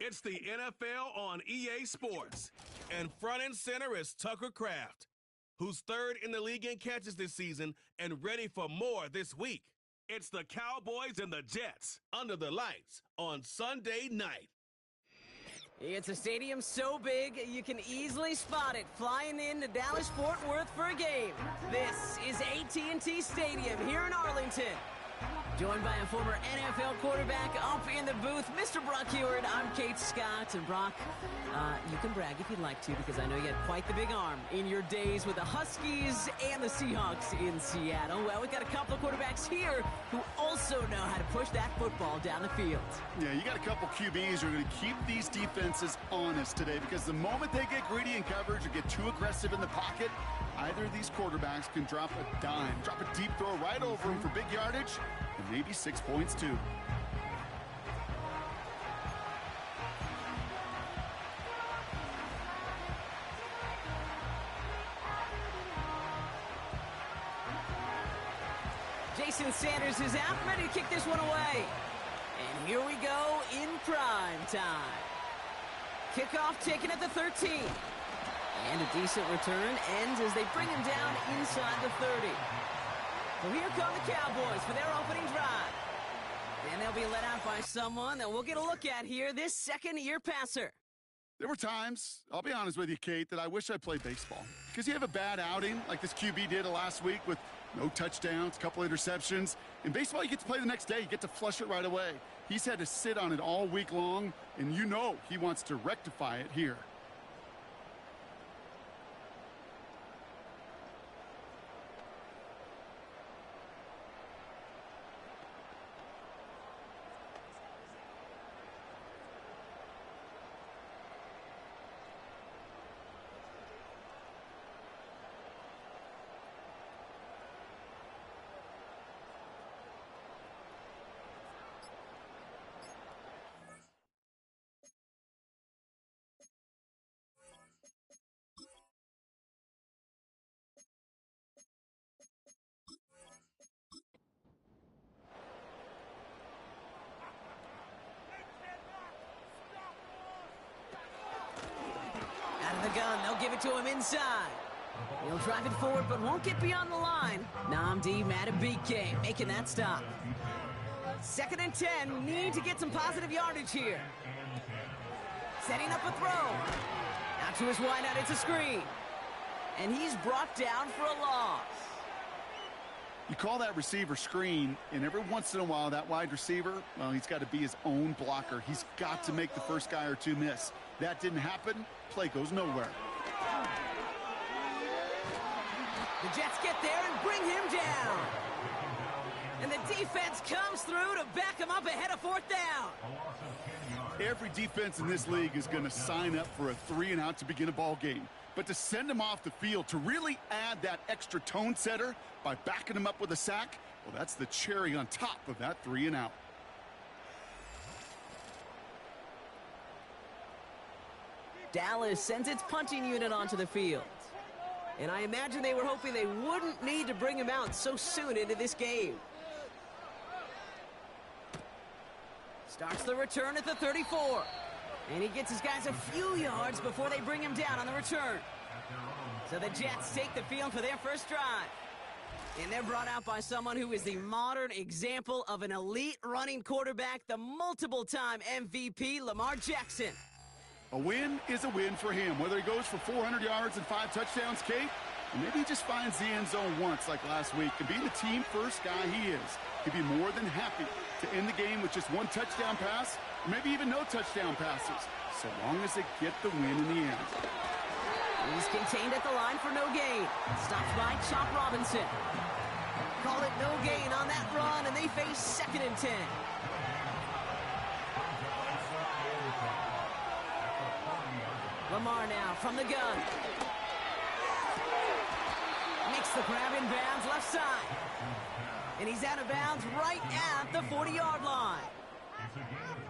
It's the NFL on EA Sports. And front and center is Tucker Kraft, who's third in the league in catches this season and ready for more this week. It's the Cowboys and the Jets under the lights on Sunday night. It's a stadium so big you can easily spot it flying into Dallas-Fort Worth for a game. This is AT&T Stadium here in Arlington. Joined by a former NFL quarterback up in the booth, Mr. Brock Heward. I'm Kate Scott. And Brock, you can brag if you'd like to, because I know you had quite the big arm in your days with the Huskies and the Seahawks in Seattle. Well, we've got a couple of quarterbacks here who also know how to push that football down the field. Yeah, you got a couple QBs who are going to keep these defenses honest today, because the moment they get greedy in coverage or get too aggressive in the pocket, either of these quarterbacks can drop a dime, drop a deep throw right over them for big yardage, and maybe 6 points too. Jason Sanders is out, ready to kick this one away. And here we go in prime time. Kickoff taken at the 13. And a decent return ends as they bring him down inside the 30. So here come the Cowboys for their opening drive. And they'll be let out by someone that we'll get a look at here, this second-year passer. There were times, I'll be honest with you, Kate, that I wish I played baseball. Because you have a bad outing, like this QB did last week with no touchdowns, a couple interceptions. In baseball, you get to play the next day. You get to flush it right away. He's had to sit on it all week long, and you know he wants to rectify it here. The gun, they'll give it to him inside. He'll drive it forward, but won't get beyond the line. Namdi Madubuike making that stop. 2nd and 10, need to get some positive yardage here. Setting up a throw. Out to his wideout, it's a screen. And he's brought down for a loss. You call that receiver screen, and every once in a while, that wide receiver, well, he's got to be his own blocker. He's got to make the first guy or two miss. That didn't happen. Play goes nowhere. The Jets get there and bring him down. And the defense comes through to back him up ahead of 4th down. Every defense in this league is going to sign up for a 3-and-out to begin a ball game. But to send him off the field, to really add that extra tone setter by backing him up with a sack, well, that's the cherry on top of that 3-and-out. Dallas sends its punting unit onto the field. And I imagine they were hoping they wouldn't need to bring him out so soon into this game. Starts the return at the 34. And he gets his guys a few yards before they bring him down on the return. So the Jets take the field for their first drive. And they're brought out by someone who is the modern example of an elite running quarterback, the multiple-time MVP, Lamar Jackson. A win is a win for him, whether he goes for 400 yards and 5 touchdowns, Kate, or maybe he just finds the end zone once like last week. And being the team-first guy he is, he'd be more than happy to end the game with just 1 touchdown pass, or maybe even no touchdown passes, so long as they get the win in the end. He's contained at the line for no gain. Stopped by Chop Robinson. Call it no gain on that run, and they face 2nd and 10. Lamar now from the gun. Makes the grab in bounds left side. And he's out of bounds right at the 40-yard line.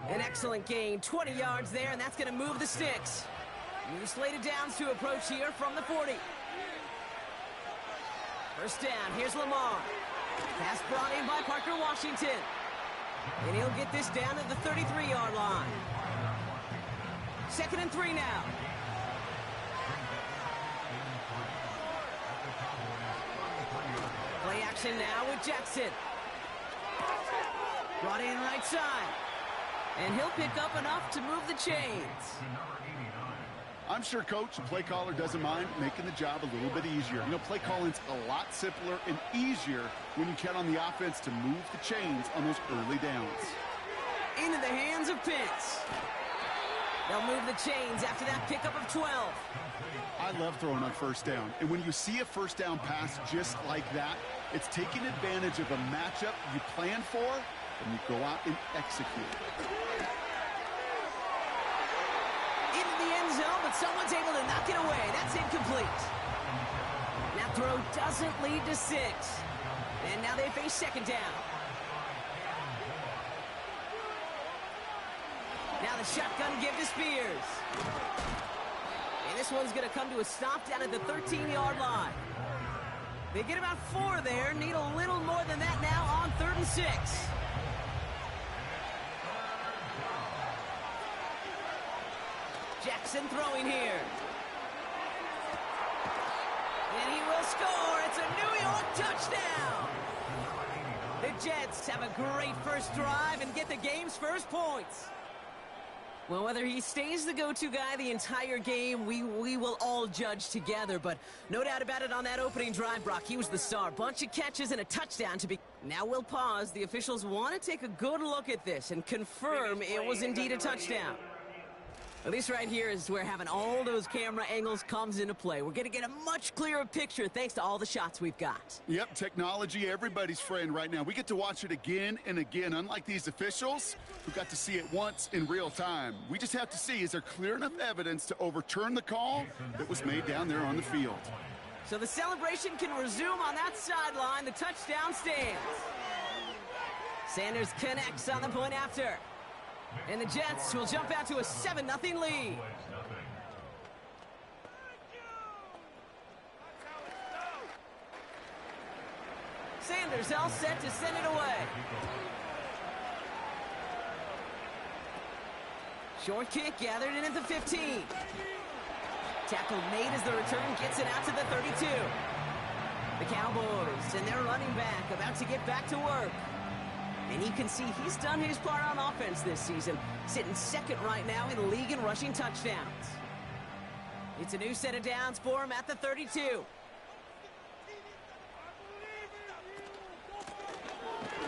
An excellent gain, 20 yards there, and that's going to move the sticks. New slated downs to approach here from the 40. First down, here's Lamar. Pass brought in by Parker Washington. And he'll get this down at the 33-yard line. 2nd and 3 now. Play action now with Jackson. Brought in right side. And he'll pick up enough to move the chains. I'm sure Coach, the play caller, doesn't mind making the job a little bit easier. You know, play calling's a lot simpler and easier when you count on the offense to move the chains on those early downs. Into the hands of Pitts. They'll move the chains after that pickup of 12. I love throwing on first down. And when you see a first down pass just like that, it's taking advantage of a matchup you plan for, and you go out and execute. Into the end zone, but someone's able to knock it away. That's incomplete. That throw doesn't lead to 6. And now they face 2nd down. Now the shotgun give to Spears. And this one's going to come to a stop down at the 13-yard line. They get about 4 there. Need a little more than that now on 3rd and 6. Jackson throwing here. And he will score. It's a New York touchdown. The Jets have a great first drive and get the game's first points. Well, whether he stays the go-to guy the entire game, we will all judge together. But no doubt about it on that opening drive, Brock, he was the star. Bunch of catches and a touchdown to be... Now we'll pause. The officials want to take a good look at this and confirm it was indeed a touchdown. At least right here is where having all those camera angles comes into play. We're going to get a much clearer picture thanks to all the shots we've got. Yep, technology, everybody's friend right now. We get to watch it again and again, unlike these officials who got to see it once in real time. We just have to see, is there clear enough evidence to overturn the call that was made down there on the field? So the celebration can resume on that sideline. The touchdown stands. Sanders connects on the point after. And the Jets will jump out to a 7-0 lead. Sanders all set to send it away. Short kick gathered in at the 15. Tackle made as the return gets it out to the 32. The Cowboys and their running back about to get back to work. And you can see he's done his part on offense this season, sitting 2nd right now in the league in rushing touchdowns. It's a new set of downs for him at the 32.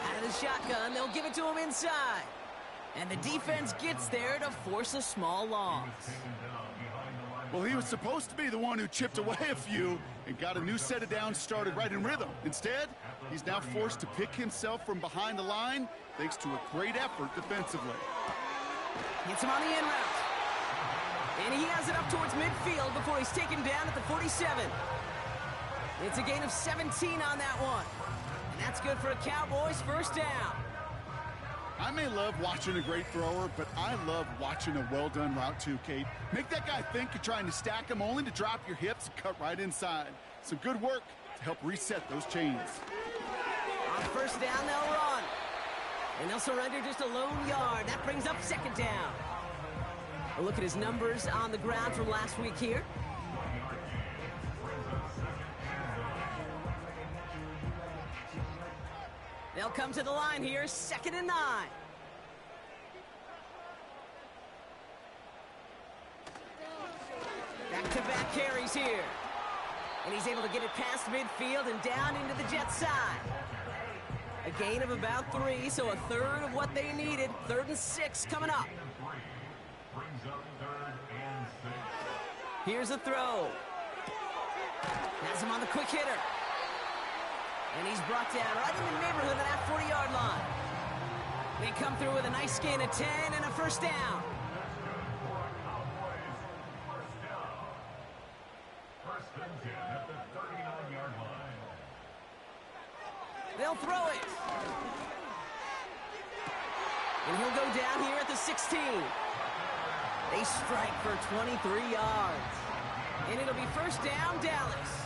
Out of the shotgun, they'll give it to him inside. And the defense gets there to force a small loss. Well, he was supposed to be the one who chipped away a few and got a new set of downs started right in rhythm. Instead, he's now forced to pick himself from behind the line thanks to a great effort defensively. Gets him on the in route. And he has it up towards midfield before he's taken down at the 47. It's a gain of 17 on that one. And that's good for a Cowboys first down. I may love watching a great thrower, but I love watching a well-done route too, Kate. Make that guy think you're trying to stack him only to drop your hips and cut right inside. Some good work to help reset those chains. On first down, they'll run. And they'll surrender just a lone yard. That brings up 2nd down. A look at his numbers on the ground from last week here. They'll come to the line here, 2nd and 9. Back-to-back carries here. And he's able to get it past midfield and down into the Jets side. A gain of about 3, so a third of what they needed. 3rd and 6 coming up. Here's a throw. Has him on the quick hitter. And he's brought down right in the neighborhood of that 40-yard line. They come through with a nice gain of 10 and a first down. They'll throw it. And he'll go down here at the 16. They strike for 23 yards. And it'll be first down, Dallas.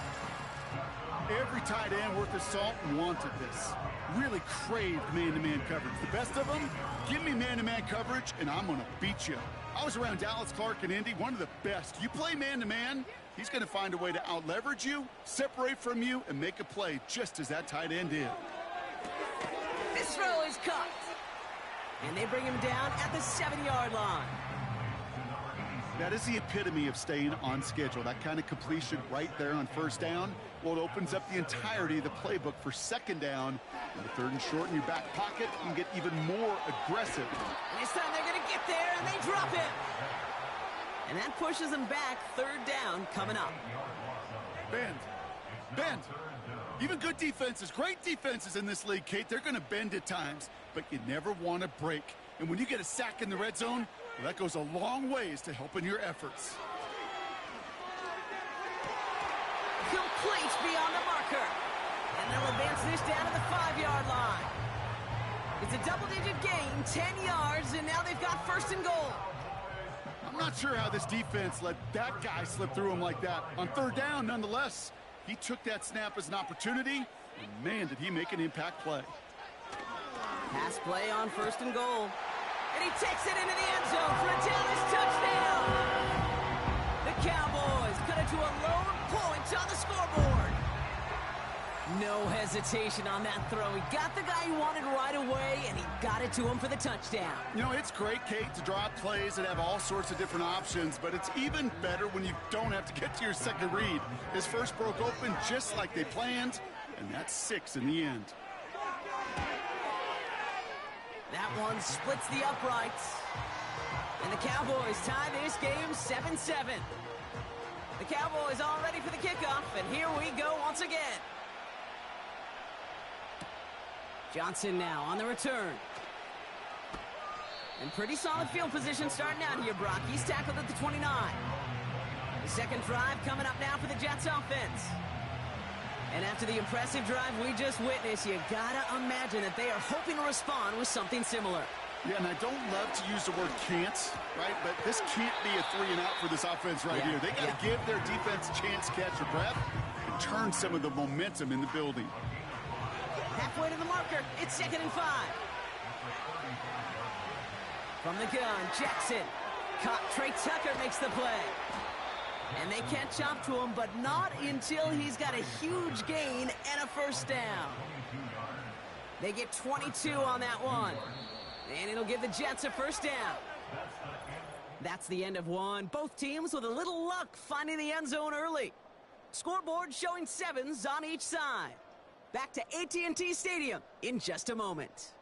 Every tight end worth his salt wanted this. Really craved man-to-man coverage. The best of them, give me man-to-man coverage, and I'm going to beat you. I was around Dallas Clark and Indy, one of the best. You play man-to-man, he's going to find a way to out-leverage you, separate from you, and make a play just as that tight end did. This throw is caught. And they bring him down at the 7-yard line. That is the epitome of staying on schedule. That kind of completion right there on first down. Well, it opens up the entirety of the playbook for second down. And the third and short in your back pocket, you can get even more aggressive. And this time they're going to get there, and they drop him. And that pushes them back. Third down coming up. Bend. Even good defenses, great defenses in this league, Kate, they're going to bend at times, but you never want to break. And when you get a sack in the red zone, well, that goes a long ways to helping your efforts. Complete beyond the marker. And they'll advance this down to the 5-yard line. It's a double-digit gain, 10 yards, and now they've got first and goal. I'm not sure how this defense let that guy slip through him like that. On third down, nonetheless, he took that snap as an opportunity, and man, did he make an impact play. Pass play on first and goal. And he takes it into the end zone for a Dallas touchdown. The Cowboys cut it to a lone point on the scoreboard. No hesitation on that throw. He got the guy he wanted right away, and he got it to him for the touchdown. You know, it's great, Kate, to draw up plays and have all sorts of different options, but it's even better when you don't have to get to your second read. His first broke open just like they planned, and that's 6 in the end. That one splits the uprights. And the Cowboys tie this game 7-7. The Cowboys all ready for the kickoff, and here we go once again. Johnson now on the return. And pretty solid field position starting out here, Brock. He's tackled at the 29. The second drive coming up now for the Jets offense. And after the impressive drive we just witnessed, you gotta imagine that they are hoping to respond with something similar. Yeah, and I don't love to use the word can't, right? But this can't be a 3-and-out for this offense right here. They got to give their defense a chance to catch a breath and turn some of the momentum in the building. Halfway to the marker, it's 2nd and 5. From the gun, Jackson. Caught. Trey Tucker makes the play. And they catch up to him, but not until he's got a huge gain and a first down. They get 22 on that one. And it'll give the Jets a first down. That's the end of one. Both teams with a little luck finding the end zone early. Scoreboard showing 7s on each side. Back to AT&T Stadium in just a moment.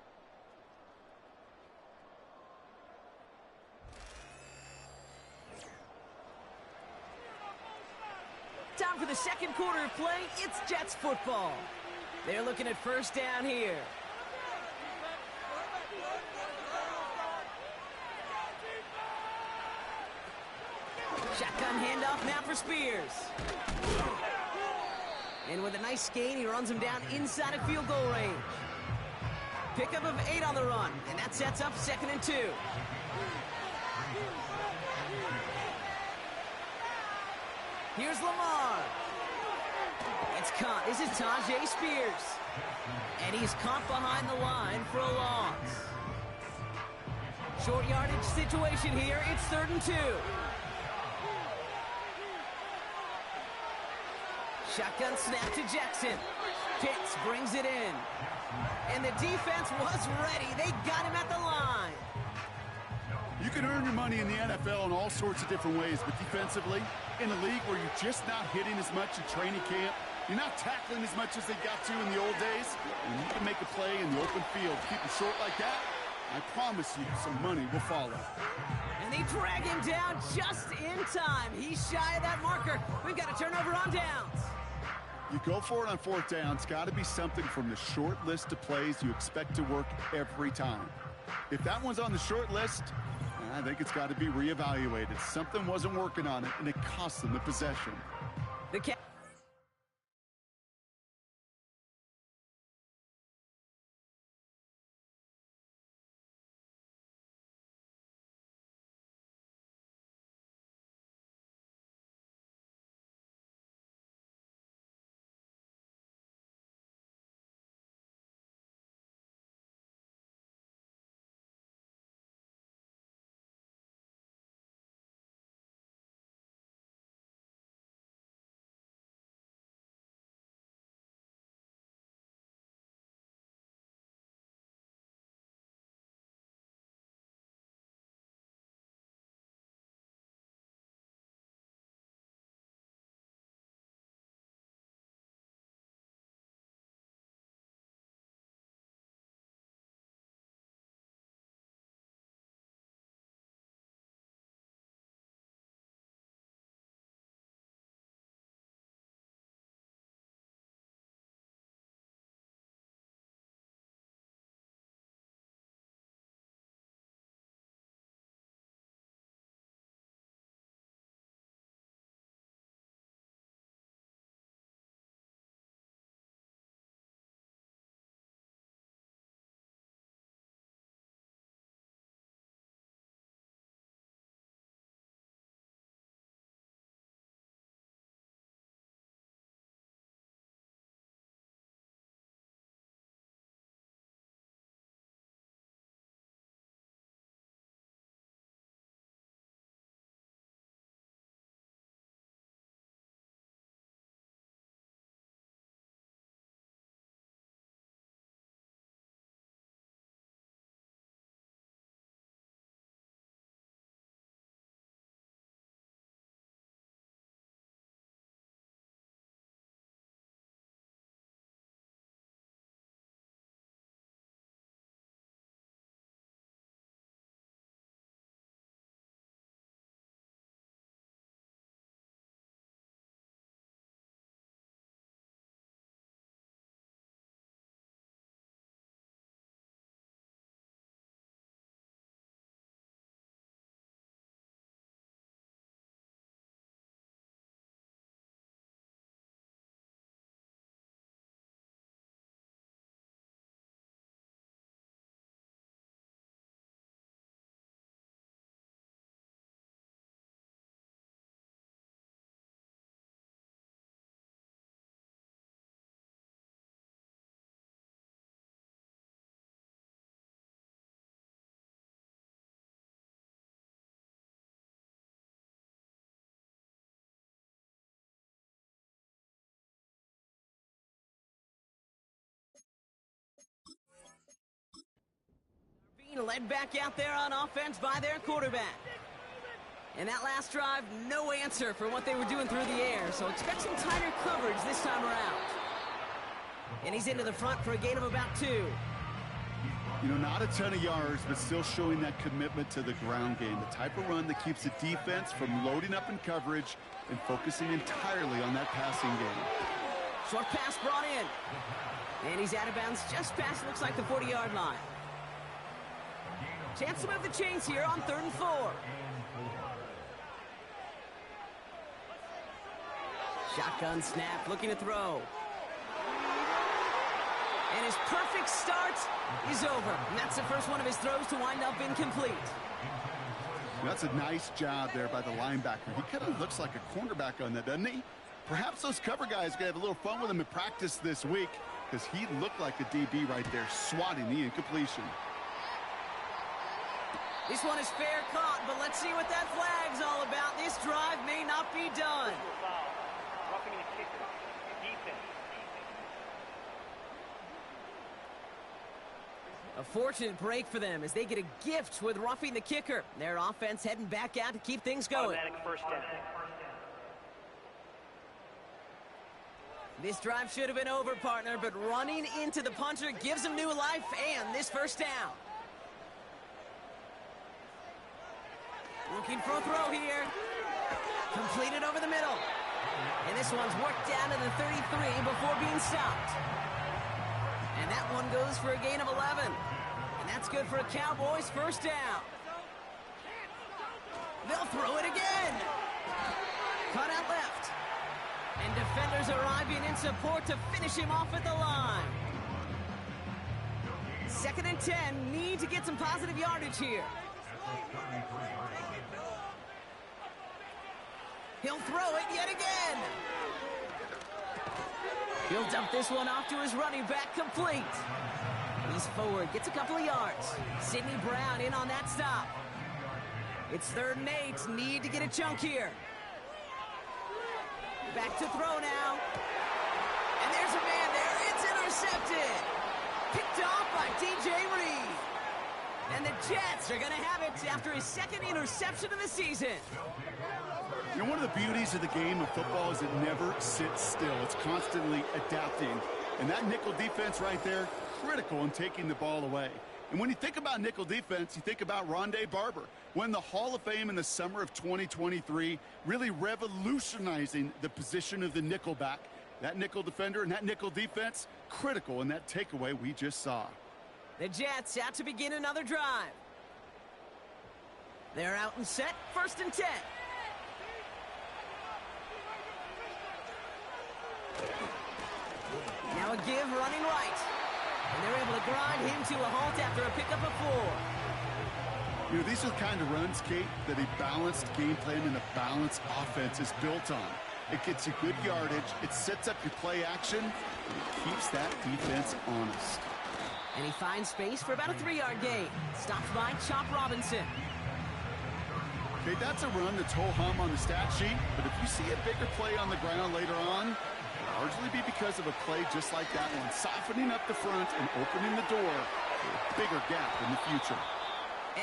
Time for the second quarter of play. It's Jets football. They're looking at first down here. Shotgun handoff now for Spears. And with a nice gain, he runs him down inside of field goal range. Pickup of 8 on the run, and that sets up 2nd and 2. Here's Lamar. It's caught. This is Tajay Spears. And he's caught behind the line for a loss. Short yardage situation here. It's 3rd and 2. Shotgun snap to Jackson. Pitts brings it in. And the defense was ready. They got him at the line. You can earn your money in the NFL in all sorts of different ways, but defensively, in a league where you're just not hitting as much in training camp, you're not tackling as much as they got to in the old days, and you can make a play in the open field. Keep it short like that, I promise you some money will follow. And they drag him down just in time. He's shy of that marker. We've got a turnover on downs. You go for it on 4th down. It's got to be something from the short list of plays you expect to work every time. If that one's on the short list, I think it's got to be reevaluated. Something wasn't working on it, and it cost them the possession. The Led back out there on offense by their quarterback. And that last drive, no answer for what they were doing through the air, so expect some tighter coverage this time around. And he's into the front for a gain of about 2. You know, not a ton of yards, but still showing that commitment to the ground game. The type of run that keeps the defense from loading up in coverage and focusing entirely on that passing game. Short pass brought in. And he's out of bounds just past, looks like, the 40-yard line. Chance to move the chains here on 3rd and 4. Shotgun snap, looking to throw. And his perfect start is over. And that's the first one of his throws to wind up incomplete. That's a nice job there by the linebacker. He kind of looks like a cornerback on that, doesn't he? Perhaps those cover guys are going to have a little fun with him in practice this week, because he looked like a DB right there, swatting the incompletion. This one is fair caught, but let's see what that flag's all about. This drive may not be done. A fortunate break for them as they get a gift with roughing the kicker. Their offense heading back out to keep things going. First down. This drive should have been over, partner, but running into the punter gives them new life and this first down. Looking for a throw here. Completed over the middle. And this one's worked down to the 33 before being stopped. And that one goes for a gain of 11. And that's good for a Cowboys first down. They'll throw it again. Cut out left. And defenders arriving in support to finish him off at the line. 2nd and 10. Need to get some positive yardage here. He'll throw it yet again. He'll dump this one off to his running back, complete. He's forward, gets a couple of yards. Sidney Brown in on that stop. It's 3rd and 8. Need to get a chunk here. Back to throw now. And there's a man there. It's intercepted. Picked off by DJ Reed. And the Jets are going to have it after his 2nd interception of the season. You know, one of the beauties of the game of football is it never sits still. It's constantly adapting. And that nickel defense right there, critical in taking the ball away. And when you think about nickel defense, you think about Rondé Barber, won the Hall of Fame in the summer of 2023, really revolutionizing the position of the nickel back. That nickel defender and that nickel defense, critical in that takeaway we just saw. The Jets out to begin another drive. They're out and set, 1st and 10. Now a give running right. And they're able to grind him to a halt after a pickup of 4. You know, these are the kind of runs, Kate, that a balanced game plan and a balanced offense is built on. It gets you good yardage, it sets up your play action, and it keeps that defense honest. And he finds space for about a 3-yard gain. Stopped by Chop Robinson. Okay, that's a run that's ho-hum on the stat sheet, but if you see a bigger play on the ground later on, it'll largely be because of a play just like that one, softening up the front and opening the door for a bigger gap in the future.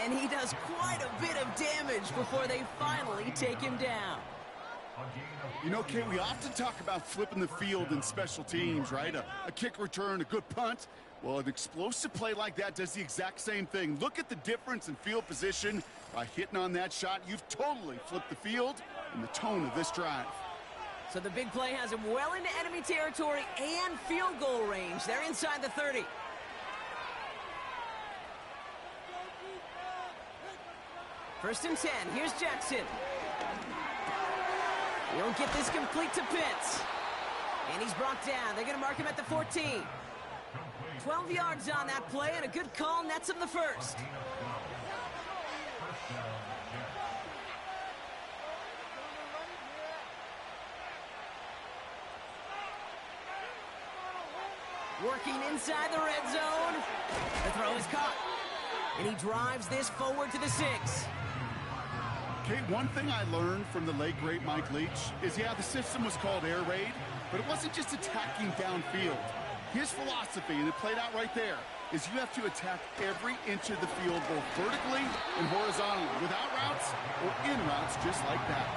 And he does quite a bit of damage before they finally take him down. You know, Kate, we often talk about flipping the field in special teams, right? A kick return, a good punt. Well, an explosive play like that does the exact same thing. Look at the difference in field position. By hitting on that shot, you've totally flipped the field and the tone of this drive. So the big play has him well into enemy territory and field goal range. They're inside the 30. First and 10. Here's Jackson. He'll get this complete to Pitts. And he's brought down. They're going to mark him at the 14. 12 yards on that play, and a good call nets him the first. Working inside the red zone. The throw is caught. And he drives this forward to the 6. Okay, one thing I learned from the late, great Mike Leach is, yeah, the system was called air raid, but it wasn't just attacking downfield. His philosophy, and it played out right there, is you have to attack every inch of the field, both vertically and horizontally, without routes or in routes just like that.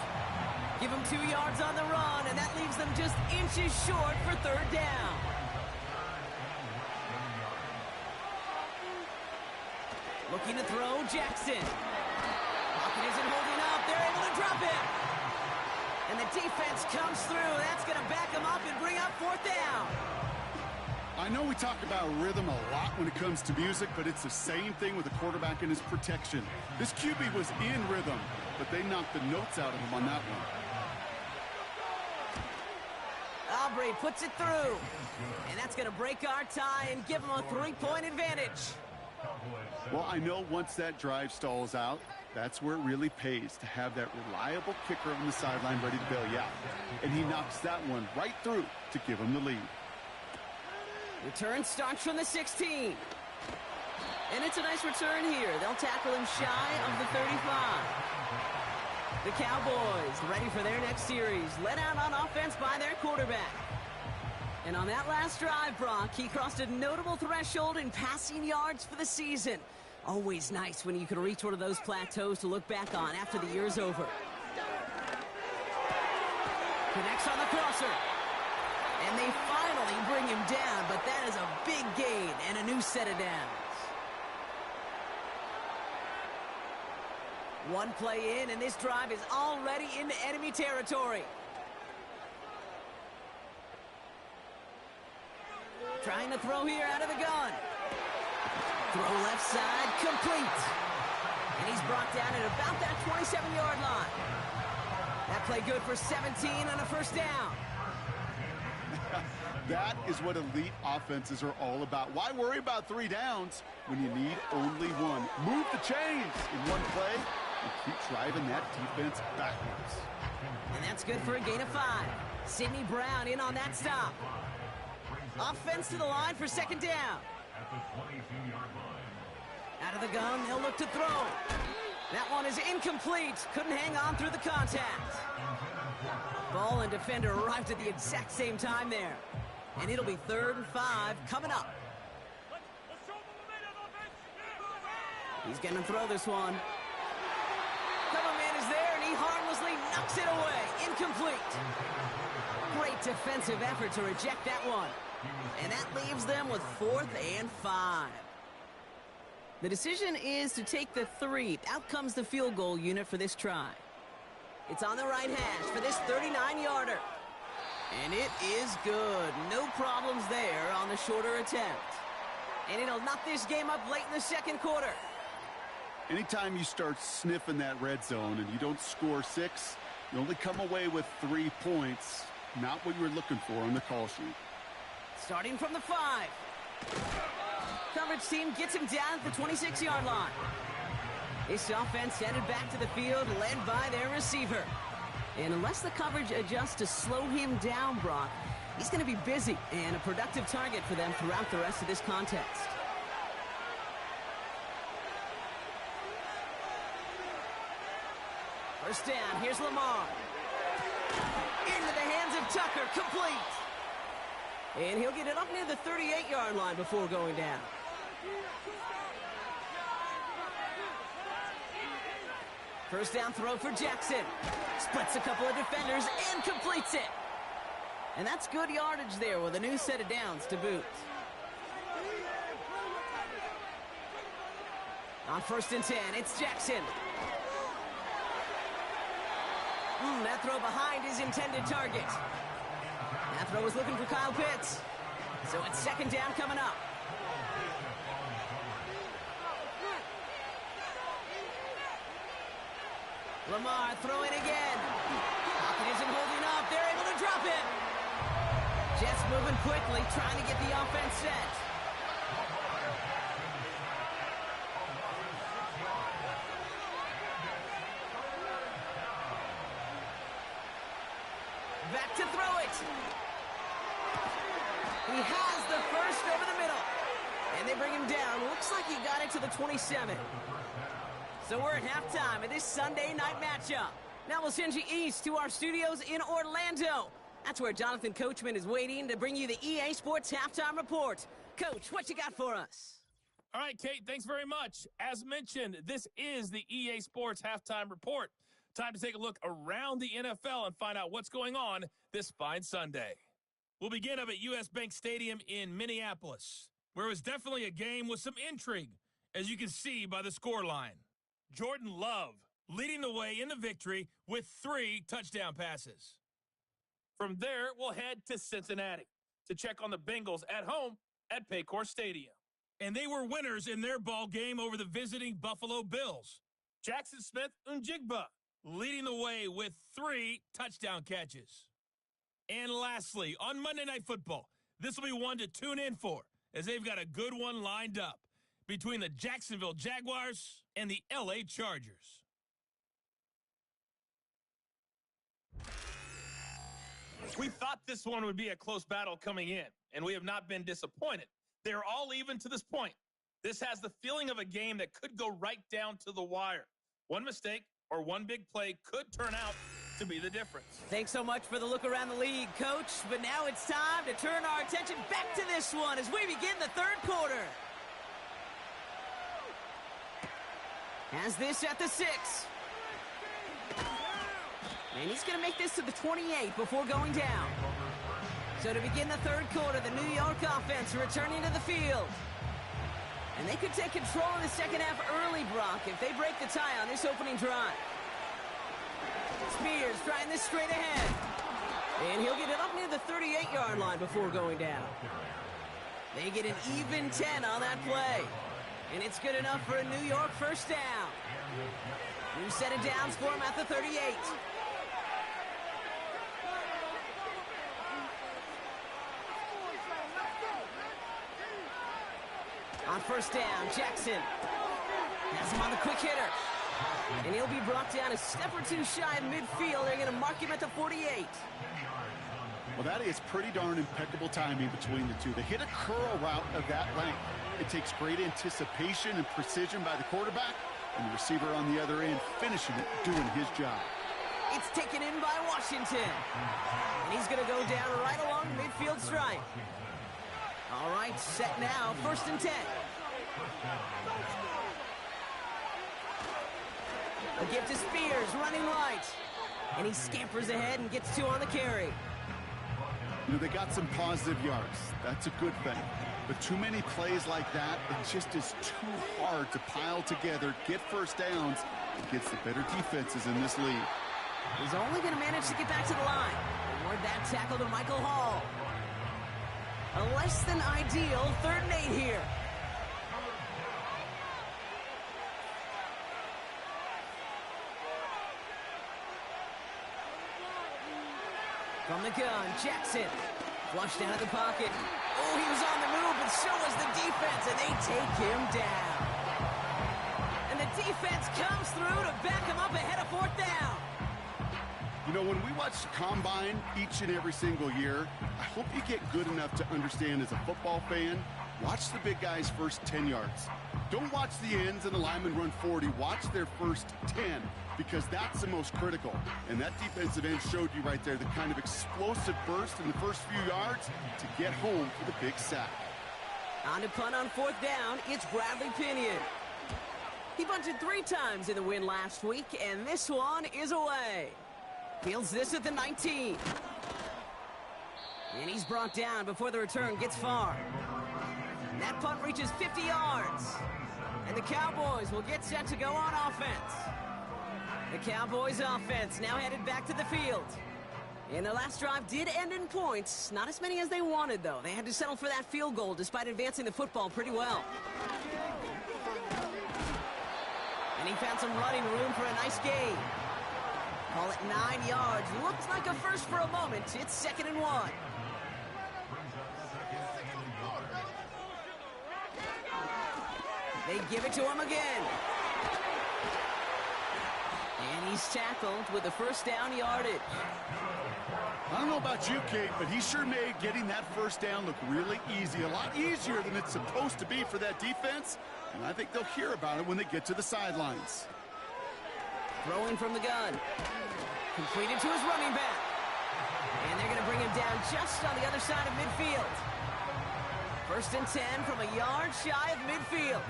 Give them 2 yards on the run, and that leaves them just inches short for third down. Looking to throw, Jackson. Pocket isn't holding up. They're able to drop it. And the defense comes through. That's going to back them up and bring up fourth down. I know we talk about rhythm a lot when it comes to music, but it's the same thing with the quarterback and his protection. This QB was in rhythm, but they knocked the notes out of him on that one. Aubrey puts it through. And that's going to break our tie and give them a 3-point advantage. Well, I know once that drive stalls out, that's where it really pays to have that reliable kicker on the sideline ready to bail you out. And he knocks that one right through to give him the lead. Return starts from the 16. And it's a nice return here. They'll tackle him shy of the 35. The Cowboys ready for their next series. Led out on offense by their quarterback. And on that last drive, Brock, he crossed a notable threshold in passing yards for the season. Always nice when you can reach one of those plateaus to look back on after the year's over. Connects on the crosser. And they finally bring him down, but that is a big gain and a new set of downs. One play in, and this drive is already into enemy territory. Trying to throw here out of the gun. Throw left side, complete. And he's brought down at about that 27-yard line. That play good for 17 on a first down. That is what elite offenses are all about. Why worry about 3 downs when you need only one? Move the chains in one play and keep driving that defense backwards. And that's good for a gain of 5. Sidney Brown in on that stop. Offense to the line for second down. Out of the gun, they'll look to throw. That one is incomplete. Couldn't hang on through the contact. Ball and defender arrived at the exact same time there. And it'll be 3rd and 5 coming up. He's going to throw this one. Cover man is there, and he harmlessly knocks it away. Incomplete. Great defensive effort to reject that one. And that leaves them with 4th and 5. The decision is to take the 3. Out comes the field goal unit for this try. It's on the right hash for this 39-yarder. And it is good. No problems there on the shorter attempt. And it'll knock this game up late in the second quarter. Anytime you start sniffing that red zone and you don't score 6, you only come away with 3 points. Not what you were looking for on the call sheet. Starting from the 5. Coverage team gets him down at the 26-yard line. This offense headed back to the field, led by their receiver. And unless the coverage adjusts to slow him down, Brock, he's going to be busy and a productive target for them throughout the rest of this contest. First down, here's Lamar. Into the hands of Tucker, complete. And he'll get it up near the 38-yard line before going down. First down throw for Jackson. Splits a couple of defenders and completes it. And that's good yardage there with a new set of downs to boot. On 1st and 10, it's Jackson. That throw behind his intended target. That throw was looking for Kyle Pitts. So it's 2nd down coming up. Lamar throwing again. Pocket isn't holding up. They're able to drop it. Jets moving quickly, trying to get the offense set. Back to throw it. He has the first over the middle. And they bring him down. Looks like he got it to the 27. So we're at halftime of this Sunday night matchup. Now we'll send you east to our studios in Orlando. That's where Jonathan Coachman is waiting to bring you the EA Sports Halftime Report. Coach, what you got for us? All right, Kate, thanks very much. As mentioned, this is the EA Sports Halftime Report. Time to take a look around the NFL and find out what's going on this fine Sunday. We'll begin up at U.S. Bank Stadium in Minneapolis, where it was definitely a game with some intrigue, as you can see by the scoreline. Jordan Love leading the way in the victory with 3 touchdown passes. From there, we'll head to Cincinnati to check on the Bengals at home at Paycor Stadium. And they were winners in their ball game over the visiting Buffalo Bills. Jackson Smith-Njigba leading the way with 3 touchdown catches. And lastly, on Monday Night Football, this will be one to tune in for, as they've got a good one lined up between the Jacksonville Jaguars and the LA Chargers. We thought this one would be a close battle coming in, and we have not been disappointed. They're all even to this point. This has the feeling of a game that could go right down to the wire. One mistake or one big play could turn out to be the difference. Thanks so much for the look around the league, Coach. But now it's time to turn our attention back to this one as we begin the third quarter. Has this at the 6. And he's going to make this to the 28 before going down. So to begin the third quarter, the New York offense returning to the field. And they could take control of the second half early, Brock, if they break the tie on this opening drive. Spears trying this straight ahead. And he'll get it up near the 38-yard line before going down. They get an even 10 on that play. And it's good enough for a New York first down. New set of downs for him at the 38. On first down, Jackson has him on the quick hitter. And he'll be brought down a step or two shy of midfield. They're going to mark him at the 48. Well, that is pretty darn impeccable timing between the two. They hit a curl route of that length. It takes great anticipation and precision by the quarterback, and the receiver on the other end finishing it, doing his job. It's taken in by Washington. And he's going to go down right along midfield stripe. All right, set now, 1st and 10. A give to Spears, running right. And he scampers ahead and gets 2 on the carry. You know, they got some positive yards. That's a good thing. But too many plays like that, it just is too hard to pile together, get first downs, against the better defenses in this league. He's only going to manage to get back to the line. Award that tackle to Michael Hall. A less than ideal 3rd and 8 here. From the gun, Jackson. Flushed out of the pocket. Oh, he was on the move, but so was the defense, and they take him down. And the defense comes through to back him up ahead of 4th down. You know, when we watch the Combine each and every single year, I hope you get good enough to understand as a football fan, watch the big guys' first 10 yards. Don't watch the ends and the linemen run 40. Watch their first 10, because that's the most critical. And that defensive end showed you right there the kind of explosive burst in the first few yards to get home for the big sack. On to punt on 4th down, it's Bradley Pinion. He bunted 3 times in the win last week, and this one is away. Fields this at the 19. And he's brought down before the return gets far. That punt reaches 50 yards. And the Cowboys will get set to go on offense. The Cowboys offense now headed back to the field. And their last drive did end in points. Not as many as they wanted, though. They had to settle for that field goal despite advancing the football pretty well. And he found some running room for a nice gain. Call it 9 yards. Looks like a first for a moment. It's 2nd and 1. They give it to him again. And he's tackled with the first down yardage. I don't know about you, Kate, but he sure made getting that first down look really easy. A lot easier than it's supposed to be for that defense. And I think they'll hear about it when they get to the sidelines. Throwing from the gun. Completed to his running back. And they're going to bring him down just on the other side of midfield. First and 10 from a yard shy of midfield.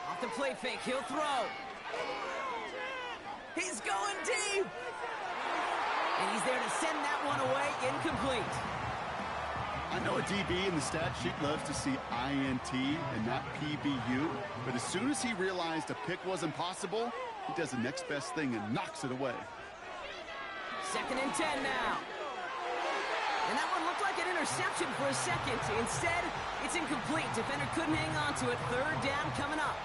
Off the play fake, he'll throw. He's going deep. And he's there to send that one away, incomplete. I know a DB in the stat sheet loves to see INT and not PBU, but as soon as he realized a pick wasn't possible, he does the next best thing and knocks it away. Second and 10 now. And that one looked like an interception for a second. Instead, it's incomplete. Defender couldn't hang on to it. Third down coming up.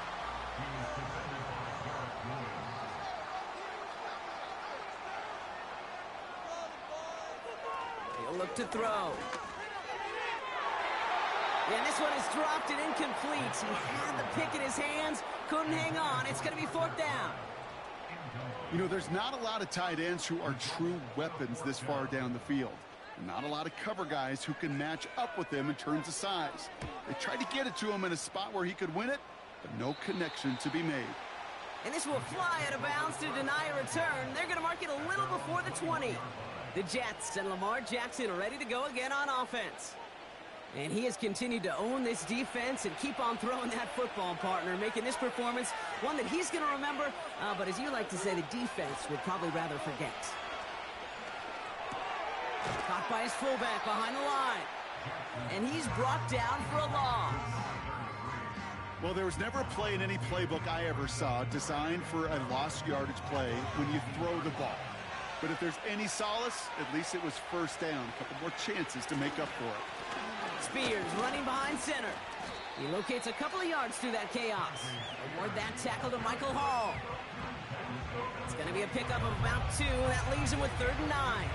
He'll look to throw. And this one is dropped and incomplete. He had the pick in his hands, couldn't hang on. It's going to be fourth down. You know, there's not a lot of tight ends who are true weapons this far down the field. Not a lot of cover guys who can match up with him in terms of size. They tried to get it to him in a spot where he could win it, but no connection to be made. And this will fly out of bounds to deny a return. They're going to mark it a little before the 20. The Jets and Lamar Jackson are ready to go again on offense. And he has continued to own this defense and keep on throwing that football, partner, making this performance one that he's going to remember, but as you like to say, the defense would probably rather forget. Caught by his fullback behind the line. And he's brought down for a loss. Well, there was never a play in any playbook I ever saw designed for a lost yardage play when you throw the ball. But if there's any solace, at least it was first down. A couple more chances to make up for it. Spears running behind center. He locates a couple of yards through that chaos. Award that tackle to Michael Hall. It's going to be a pickup of about 2. That leaves him with 3rd and 9.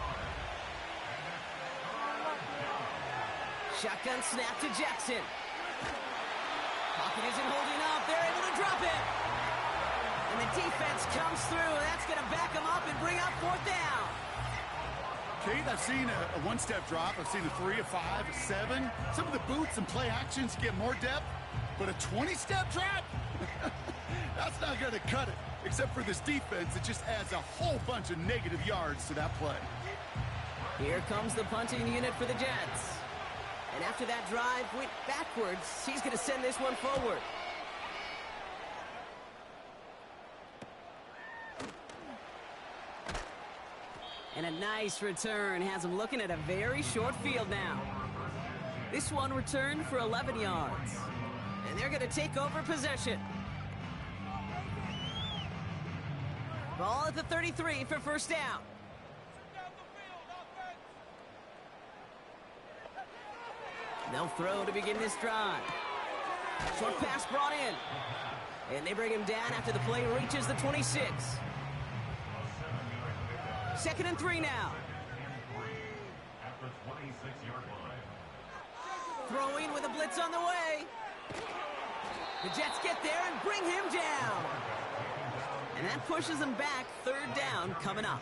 Shotgun snap to Jackson. Pocket isn't holding up. They're able to drop it. And the defense comes through. That's going to back them up and bring up 4th down. Kate, I've seen a one-step drop. I've seen a 3, a 5, a 7. Some of the boots and play actions get more depth, but a 20-step drop? That's not going to cut it. Except for this defense, it just adds a whole bunch of negative yards to that play. Here comes the punting unit for the Jets. And after that drive went backwards, he's going to send this one forward. And a nice return has him looking at a very short field now. This one returned for 11 yards. And they're going to take over possession. Ball at the 33 for first down. They'll throw to begin this drive. Short pass brought in. And they bring him down after the play reaches the 26. 2nd and 3 now. Throwing with a blitz on the way. The Jets get there and bring him down. And that pushes them back. 3rd down coming up.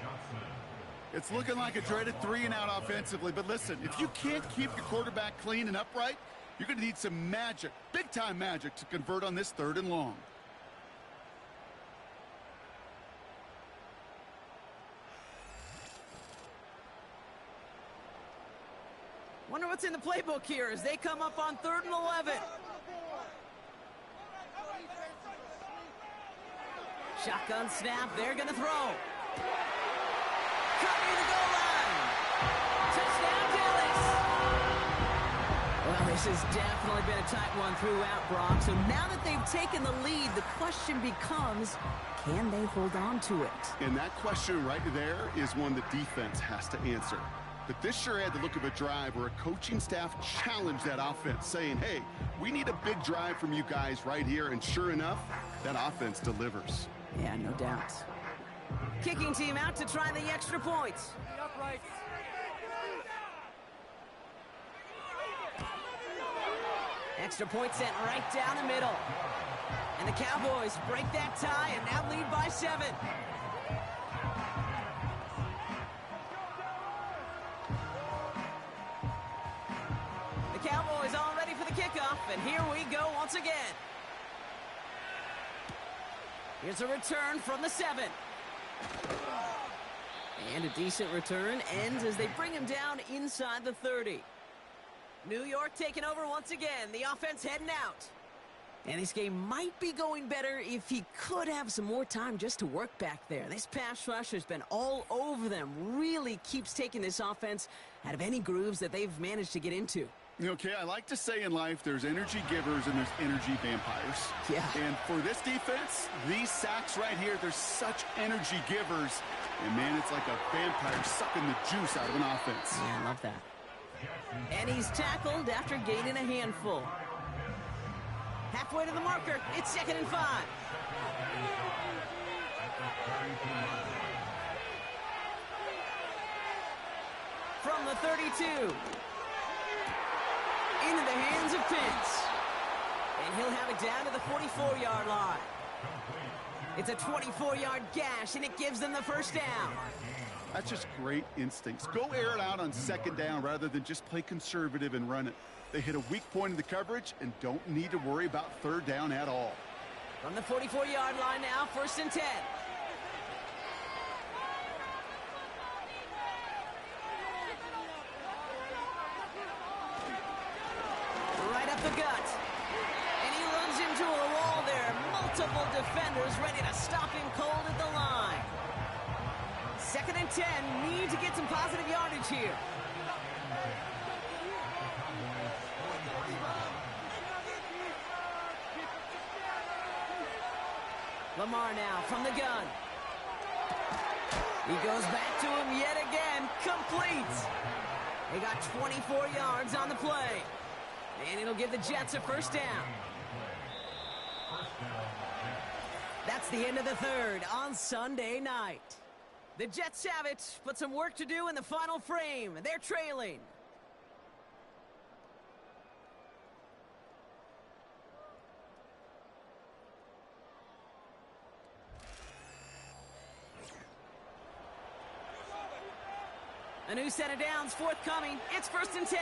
It's looking like a dreaded 3-and-out offensively, but listen, if you can't keep your quarterback clean and upright, you're going to need some magic, big-time magic, to convert on this 3rd and long. Wonder what's in the playbook here as they come up on 3rd and 11. Shotgun snap, they're going to throw. Covering the goal line. Touchdown, Dallas. Well, this has definitely been a tight one throughout, Brock. So now that they've taken the lead, the question becomes, can they hold on to it? And that question right there is one the defense has to answer. But this sure had the look of a drive where a coaching staff challenged that offense, saying, hey, we need a big drive from you guys right here. And sure enough, that offense delivers. Yeah, no doubt. Kicking team out to try the extra point. Extra point sent right down the middle. And the Cowboys break that tie and now lead by 7. The Cowboys all ready for the kickoff, and here we go once again. Here's a return from the 7. And a decent return ends as they bring him down inside the 30. New York taking over once again. The offense heading out. And this game might be going better if he could have some more time just to work back there. This pass rush has been all over them. Really keeps taking this offense out of any grooves that they've managed to get into. Okay, I like to say in life there's energy givers and there's energy vampires. Yeah. And for this defense, these sacks right here, they're such energy givers. And, man, it's like a vampire sucking the juice out of an offense. Yeah, I love that. And he's tackled after gaining a handful. Halfway to the marker. It's 2nd and 5. From the 32. Into the hands of Pitts. And he'll have it down to the 44-yard line. It's a 24-yard gash, and it gives them the first down. That's just great instincts. Go air it out on 2nd down rather than just play conservative and run it. They hit a weak point in the coverage and don't need to worry about 3rd down at all. From the 44-yard line now, 1st and 10. Right up the gut. And he runs into a wall there. Multiple defenders ready to stop him cold at the line. 2nd and 10. Need to get some positive yardage here. Lamar now from the gun. He goes back to him yet again. Complete. They got 24 yards on the play. And it'll give the Jets a first down. That's the end of the 3rd on Sunday night. The Jets have it, but some work to do in the final frame. They're trailing. A new set of downs forthcoming. It's 1st and 10.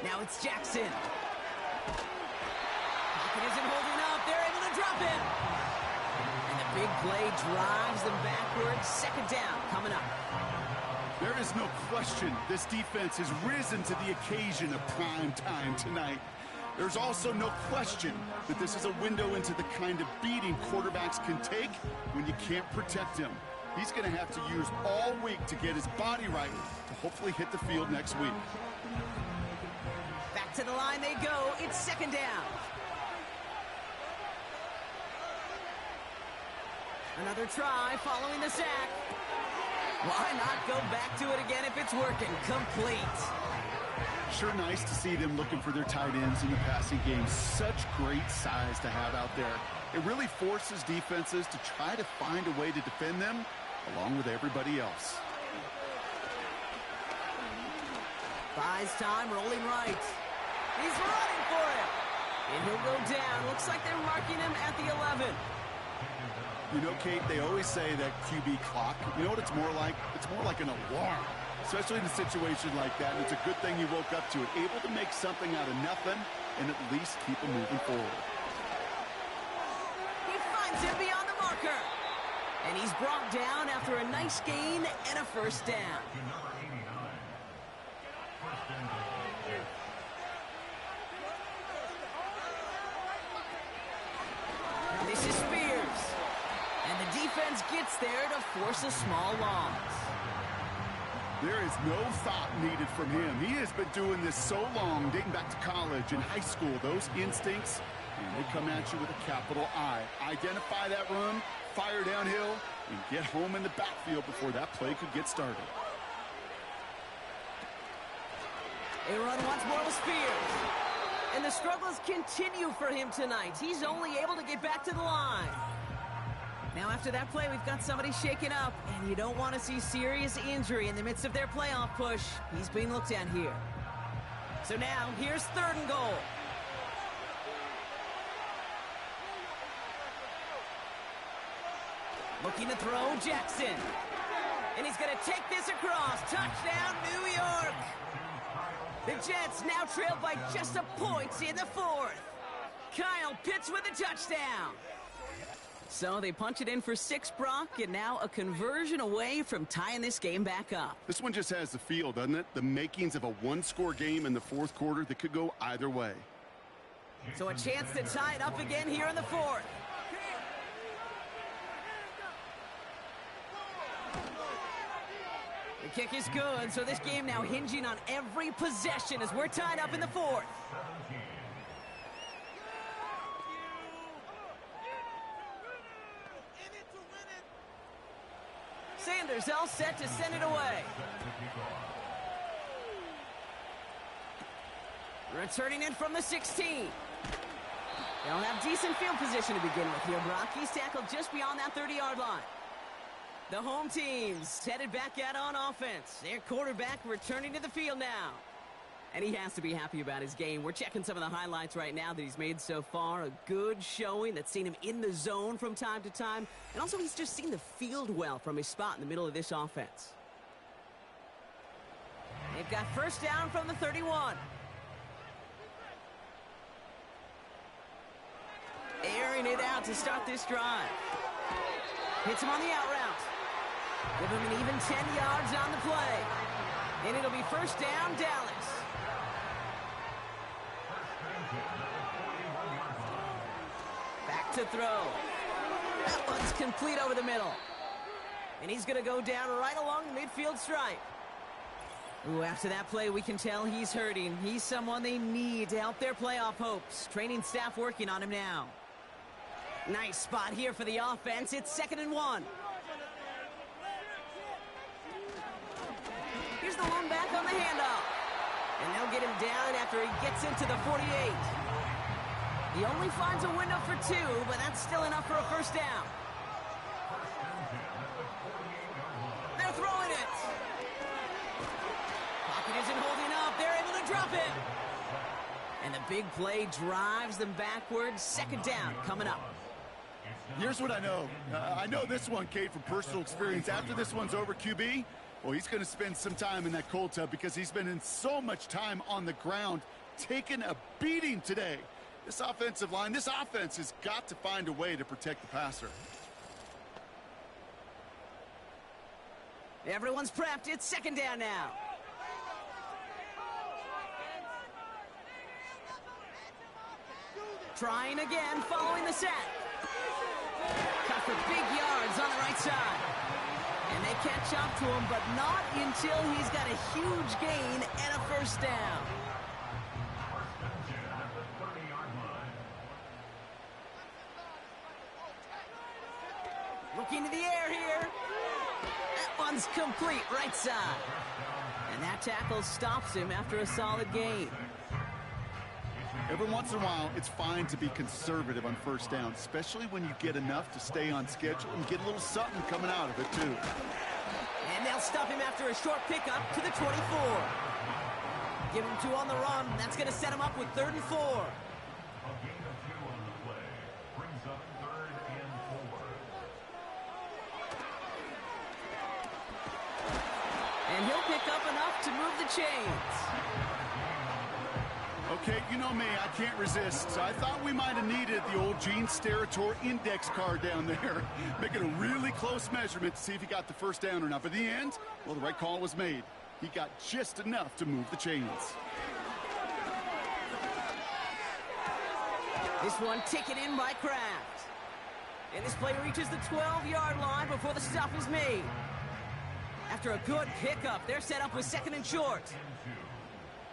Now it's Jackson. Pocket isn't holding up. They're able to drop him. And the big play drives them backwards. 2nd down coming up. There is no question this defense has risen to the occasion of prime time tonight. There's also no question that this is a window into the kind of beating quarterbacks can take when you can't protect him. He's going to have to use all week to get his body right to hopefully hit the field next week. Back to the line they go. It's 2nd down. Another try following the sack. Why not go back to it again if it's working? Complete. Sure nice to see them looking for their tight ends in the passing game. Such great size to have out there. It really forces defenses to try to find a way to defend them along with everybody else. Buys time, rolling right. He's running for it. And he'll go down. Looks like they're marking him at the 11. You know, Kate, they always say that QB clock, you know what it's more like? It's more like an alarm, especially in a situation like that. And it's a good thing he woke up to it, able to make something out of nothing and at least keep him moving forward. He finds him beyond the marker. And he's brought down after a nice gain and a first down. This is Spears. And the defense gets there to force a small loss. There is no thought needed from him. He has been doing this so long, dating back to college and high school. Those instincts, and they come at you with a capital I. Identify that run, fire downhill, and get home in the backfield before that play could get started. A run once more with Spears. And the struggles continue for him tonight. He's only able to get back to the line. Now after that play, we've got somebody shaken up, and you don't want to see serious injury in the midst of their playoff push. He's being looked at here. So now, here's 3rd and goal. Looking to throw, Jackson. And he's going to take this across. Touchdown, New York. The Jets now trail by just a point in the 4th. Kyle Pitts with a touchdown. So they punch it in for 6, Brock, and now a conversion away from tying this game back up. This one just has the feel, doesn't it? The makings of a one-score game in the fourth quarter that could go either way. So a chance to tie it up again here in the fourth. The kick is good, so this game now hinging on every possession as we're tied up in the fourth. Sanders all set to send it away. Returning it from the 16. They'll have decent field position to begin with here, Brock. He's tackled just beyond that 30-yard line. The home team's headed back out on offense. Their quarterback returning to the field now. And he has to be happy about his game. We're checking some of the highlights right now that he's made so far. A good showing that's seen him in the zone from time to time. And also he's just seen the field well from his spot in the middle of this offense. They've got first down from the 31. Airing it out to start this drive. Hits him on the out route. Give him an even 10 yards on the play. And it'll be first down, Dallas. Back to throw. That one's complete over the middle. And he's going to go down right along the midfield stripe. Ooh, after that play, we can tell he's hurting. He's someone they need to help their playoff hopes. Training staff working on him now. Nice spot here for the offense. It's 2nd and 1. Here's the lone back on the handoff. And they'll get him down after he gets into the 48. He only finds a window for 2, but that's still enough for a first down. They're throwing it. Pocket isn't holding up. They're able to drop it. And the big play drives them backwards. 2nd down coming up. Here's what I know. I know this one, Kate, from personal experience. After this one's over, QB, well, he's going to spend some time in that cold tub because he's been in so much time on the ground, taking a beating today. This offensive line, this offense has got to find a way to protect the passer. Everyone's prepped. It's 2nd down now. Trying again, following the set. Cut for big yards on the right side. And they catch up to him, but not until he's got a huge gain and a first down. Looking to the air here. That one's complete, right side. And that tackle stops him after a solid gain. Every once in a while, it's fine to be conservative on first down, especially when you get enough to stay on schedule and get a little something coming out of it, too. And they'll stop him after a short pickup to the 24. Give him 2 on the run. That's going to set him up with 3rd and 4. And he'll pick up enough to move the chains. Okay, you know me, I can't resist. So I thought we might have needed the old Gene Steratore index card down there. Making a really close measurement to see if he got the first down or not. But in the end, well, the right call was made. He got just enough to move the chains. This one taken in by Kraft. And this play reaches the 12-yard line before the stop is made. After a good pickup, they're set up with 2nd and short.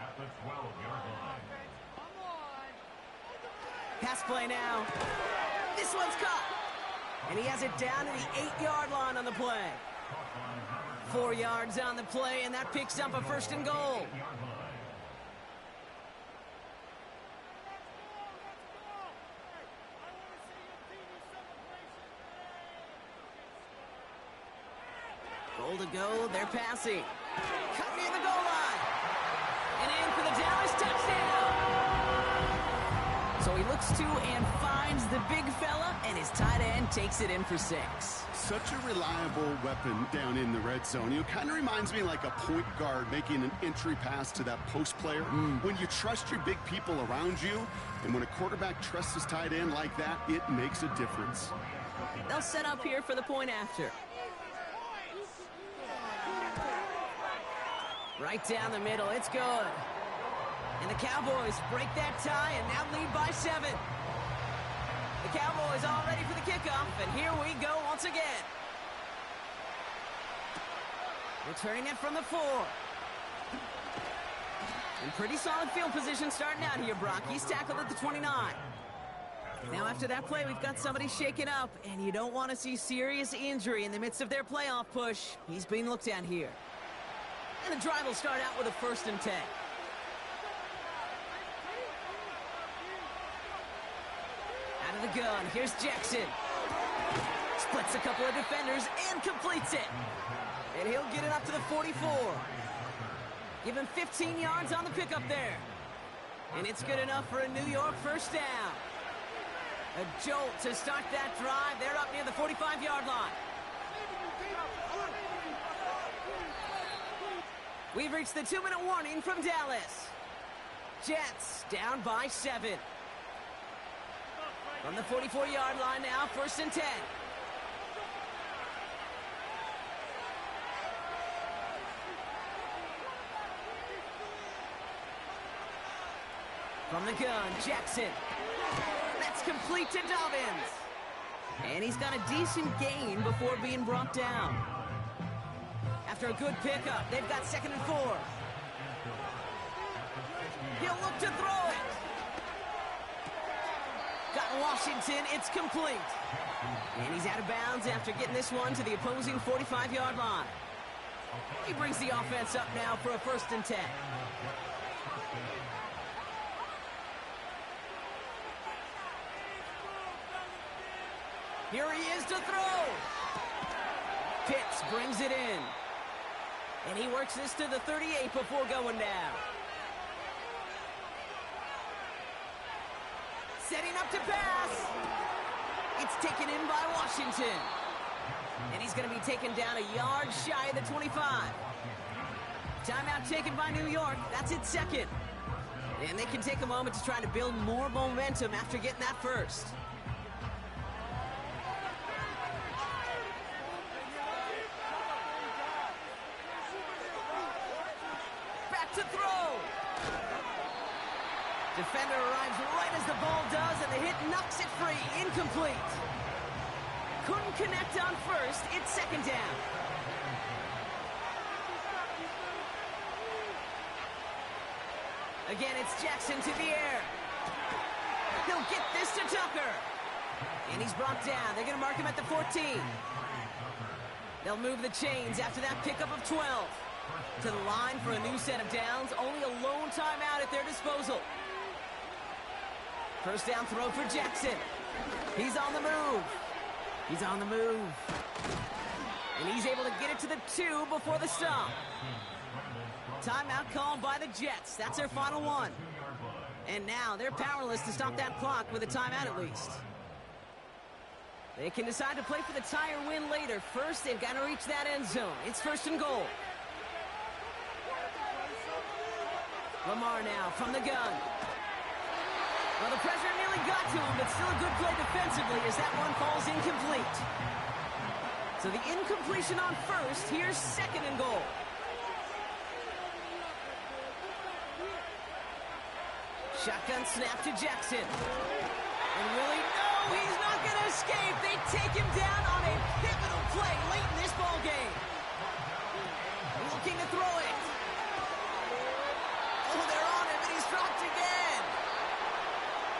At the 12-yard line. Pass play now. This one's caught. And he has it down to the 8-yard line on the play. 4 yards on the play, and that picks up a 1st and goal. Goal to go, they're passing. Cut near the goal line. And in for the Dallas touchdown. So he looks looks to and finds the big fella, and his tight end takes it in for 6. Such a reliable weapon down in the red zone. You know, kind of reminds me like a point guard making an entry pass to that post player. When you trust your big people around you, and when a quarterback trusts his tight end like that, it makes a difference. They'll set up here for the point after. Right down the middle, it's good. And the Cowboys break that tie and now lead by 7. The Cowboys all ready for the kickoff, and here we go once again. Returning it from the 4. And pretty solid field position starting out here, Brock. He's tackled at the 29. Now after that play, we've got somebody shaken up, and you don't want to see serious injury in the midst of their playoff push. He's being looked at here. And the drive will start out with a 1st and 10. Out of the gun, here's Jackson. Splits a couple of defenders and completes it. And he'll get it up to the 44. Give him 15 yards on the pickup there. And it's good enough for a New York 1st down. A jolt to start that drive. They're up near the 45-yard line. We've reached the 2-minute warning from Dallas. Jets down by 7. From the 44-yard line now, 1st and 10. From the gun, Jackson. That's complete to Dobbins. And he's got a decent gain before being brought down. After a good pickup, they've got 2nd and 4. He'll look to throw it. Got Washington, it's complete. And he's out of bounds after getting this one to the opposing 45-yard line. He brings the offense up now for a 1st and 10. Here he is to throw. Pitts brings it in. And he works this to the 38 before going down. Setting up to pass. It's taken in by Washington. And he's going to be taken down a yard shy of the 25. Timeout taken by New York. That's its 2nd. And they can take a moment to try to build more momentum after getting that 1st. Back to throw. Defender arrives right as the ball does, and the hit knocks it free. Incomplete. Couldn't connect on 1st. It's 2nd down. Again, it's Jackson to the air. He'll get this to Tucker. And he's brought down. They're going to mark him at the 14. They'll move the chains after that pickup of 12. To the line for a new set of downs. Only a lone timeout at their disposal. 1st down throw for Jackson. He's on the move. He's on the move. And he's able to get it to the 2 before the stop. Timeout called by the Jets. That's their final one. And now they're powerless to stop that clock with a timeout at least. They can decide to play for the tie or win later. First, they've got to reach that end zone. It's 1st and goal. Lamar now from the gun. Well, the pressure nearly got to him, but still a good play defensively as that one falls incomplete. So the incompletion on 1st, here's 2nd and goal. Shotgun snap to Jackson. And really, no, he's not going to escape. They take him down on a pivotal play late in this ball game. Looking to throw it. Oh, they're on him, and he's dropped again.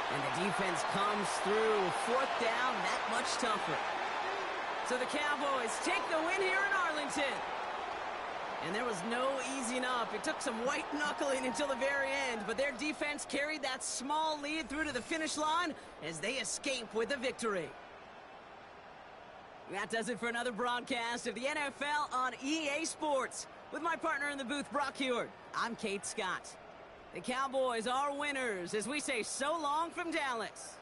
And the defense comes through. 4th down, that much tougher. So the Cowboys take the win here in Arlington. And there was no easing up. It took some white knuckling until the very end, but their defense carried that small lead through to the finish line as they escape with a victory. That does it for another broadcast of the NFL on EA Sports. With my partner in the booth, Brock Heward, I'm Kate Scott. The Cowboys are winners as we say so long from Dallas.